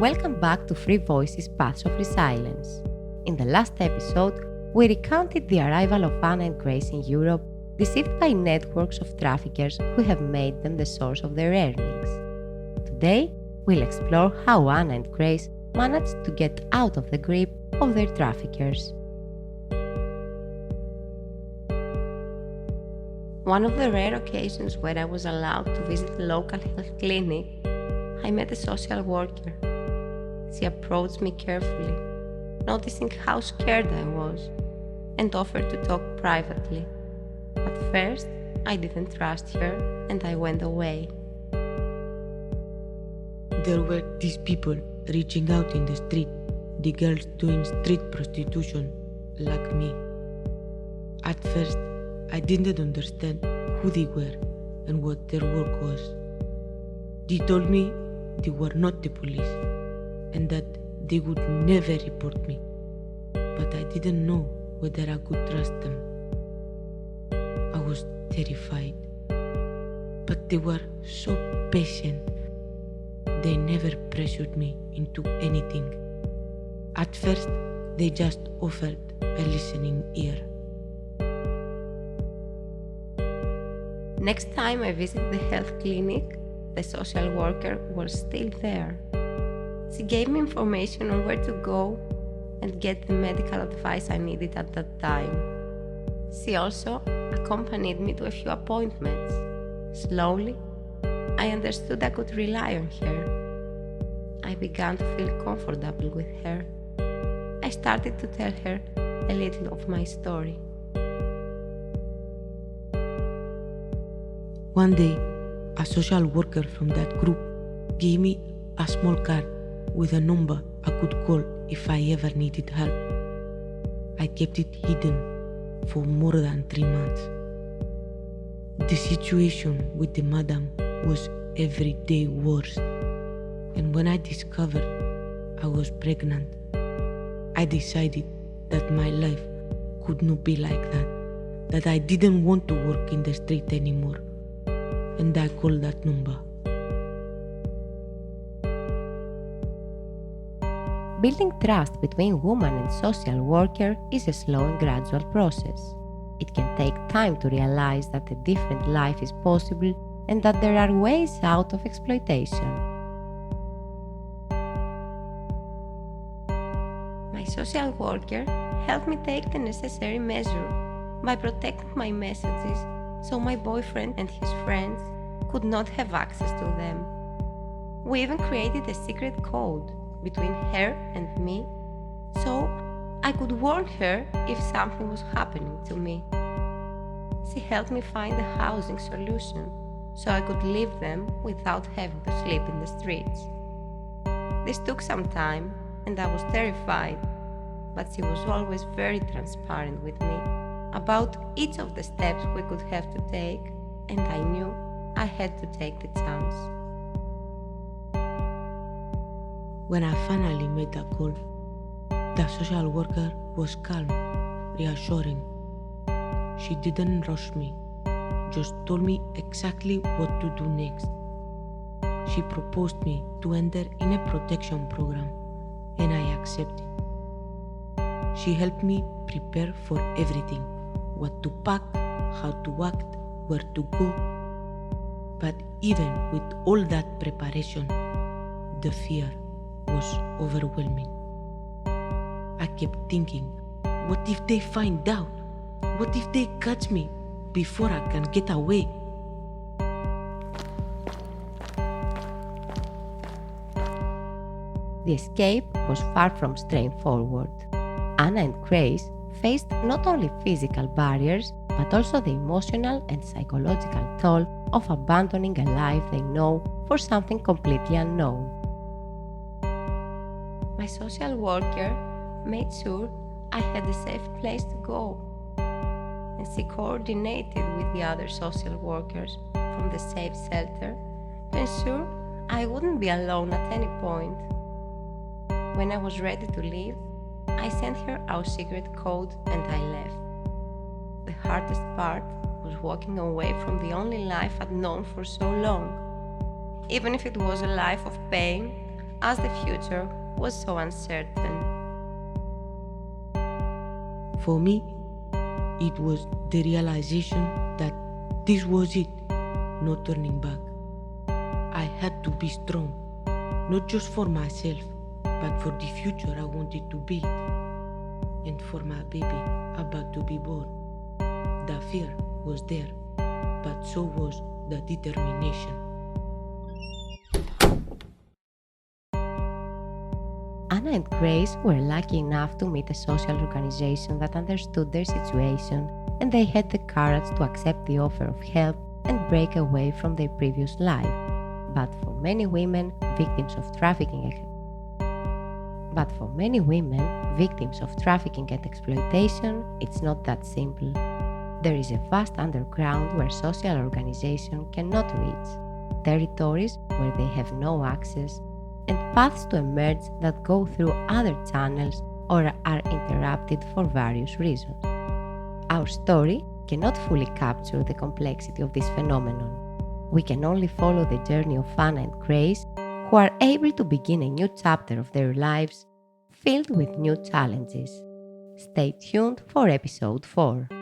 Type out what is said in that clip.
Welcome back to Free Voices Paths of Resilience. In the last episode, we recounted the arrival of Anna and Grace in Europe, deceived by networks of traffickers who have made them the source of their earnings. Today, we'll explore how Anna and Grace managed to get out of the grip of their traffickers. One of the rare occasions where I was allowed to visit a local health clinic, I met a social worker. She approached me carefully, noticing how scared I was, and offered to talk privately. At first, I didn't trust her, and I went away. There were these people reaching out in the street, the girls doing street prostitution, like me. At first, I didn't understand who they were and what their work was. They told me they were not the police and that they would never report me, but I didn't know whether I could trust them. I was terrified, but they were so patient. They never pressured me into anything. At first, they just offered a listening ear. Next time I visited the health clinic, the social worker was still there. She gave me information on where to go and get the medical advice I needed at that time. She also accompanied me to a few appointments. Slowly, I understood I could rely on her. I began to feel comfortable with her. I started to tell her a little of my story. One day, a social worker from that group gave me a small card with a number I could call if I ever needed help. I kept it hidden for more than 3 months. The situation with the madam was every day worse, and when I discovered I was pregnant, I decided that my life could not be like that I didn't want to work in the street anymore, and I called that number. Building trust between woman and social worker is a slow and gradual process. It can take time to realize that a different life is possible and that there are ways out of exploitation. My social worker helped me take the necessary measure by protecting my messages so my boyfriend and his friends could not have access to them. We even created a secret code between her and me, so I could warn her if something was happening to me. She helped me find a housing solution so I could leave them without having to sleep in the streets. This took some time and I was terrified, but she was always very transparent with me about each of the steps we could have to take, and I knew I had to take the chance. When I finally made that call, the social worker was calm, reassuring. She didn't rush me, just told me exactly what to do next. She proposed me to enter in a protection program, and I accepted. She helped me prepare for everything, what to pack, how to act, where to go. But even with all that preparation, the fear was overwhelming. I kept thinking, what if they find out? What if they catch me before I can get away? The escape was far from straightforward. Anna and Grace faced not only physical barriers, but also the emotional and psychological toll of abandoning a life they know for something completely unknown. My social worker made sure I had a safe place to go, and she coordinated with the other social workers from the safe shelter to ensure I wouldn't be alone at any point. When I was ready to leave, I sent her our secret code and I left. The hardest part was walking away from the only life I'd known for so long. Even if it was a life of pain, as the future was so uncertain. For me, it was the realization that this was it, no turning back. I had to be strong, not just for myself, but for the future I wanted to build, and for my baby about to be born. The fear was there, but so was the determination. Anna and Grace were lucky enough to meet a social organization that understood their situation, and they had the courage to accept the offer of help and break away from their previous life. But for many women, victims of trafficking and exploitation, it's not that simple. There is a vast underground where social organizations cannot reach, territories where they have no access, and paths to emerge that go through other channels or are interrupted for various reasons. Our story cannot fully capture the complexity of this phenomenon. We can only follow the journey of Anna and Grace, who are able to begin a new chapter of their lives filled with new challenges. Stay tuned for episode 4.